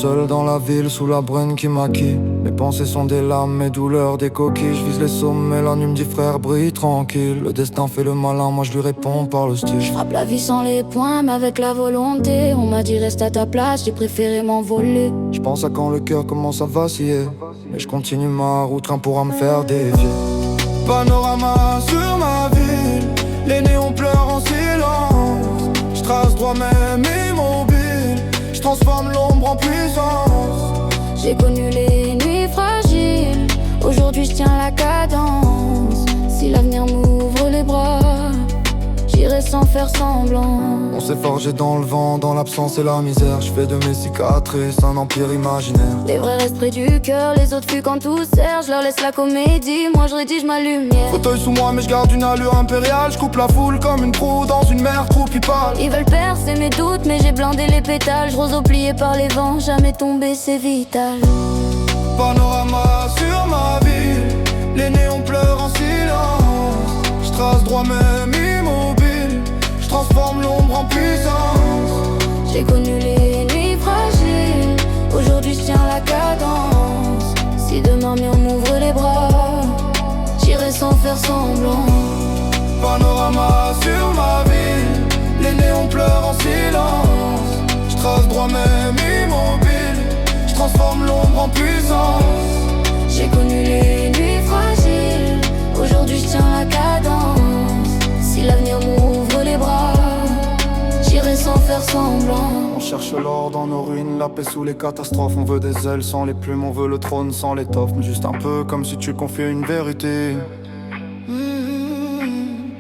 Seul dans la ville, sous la bruine qui maquille. Mes pensées sont des larmes, mes douleurs des coquilles. Je vise les sommets, la nuit me dit frère, brille tranquille. Le destin fait le malin, moi je lui réponds par le style. Je frappe la vie sans les poings, mais avec la volonté. On m'a dit reste à ta place, j'ai préféré m'envoler. Je pense à quand le cœur commence à vaciller. Mais je continue ma route, rien pourra me faire dévier. Panorama sur ma ville, les néons pleurent en silence. Je trace droit même immobile, je transforme l'ombre en puissance. J'ai connu les nuits fragiles, aujourd'hui je tiens la cadence. Si l'avenir m'ouvre les bras, j'irai sans faire semblant. On s'est forgé dans le vent, dans l'absence et la misère. Je fais de mes cicatrices un empire imaginaire. Les vrais restent près du cœur, les autres fuient quand tout sert. Je leur laisse la comédie, moi je rédige ma lumière. Fauteuil sous moi mais je garde une allure impériale. Je coupe la foule comme une proue dans une mer tropicale. Ils veulent percer mes doutes, mais j'ai blindé les pétales. Je roseau plié par les vents, jamais tomber c'est vital. Panorama sur ma ville, les néons pleurent en silence. Je trace droit même immobile, je transforme l'ombre en puissance. J'ai connu les nuits fragiles, aujourd'hui je tiens la cadence. Si demain mieux on m'ouvre les bras, j'irai sans faire semblant. Panorama sur ma ville, les néons pleurent en silence. Je trace droit même immobile, je transforme l'ombre en puissance. J'ai connu les nuits fragiles, aujourd'hui je tiens la cadence. Si l'avenir m'ouvre les bras, j'irai sans faire semblant. On cherche l'or dans nos ruines, la paix sous les catastrophes. On veut des ailes sans les plumes, on veut le trône sans l'étoffe. Mais juste un peu comme si tu confiais une vérité.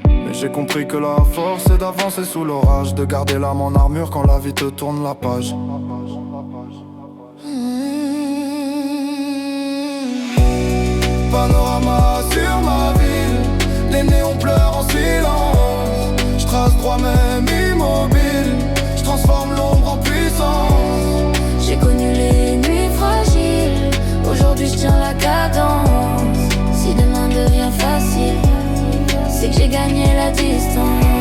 Mais j'ai compris que la force c'est d'avancer sous l'orage, de garder l'âme en armure quand la vie te tourne la page. Panorama sur ma ville, les néons pleurent en silence. Je trace droit même immobile, je transforme l'ombre en puissance. J'ai connu les nuits fragiles, aujourd'hui je tiens la cadence. Si demain devient facile, c'est que j'ai gagné la distance.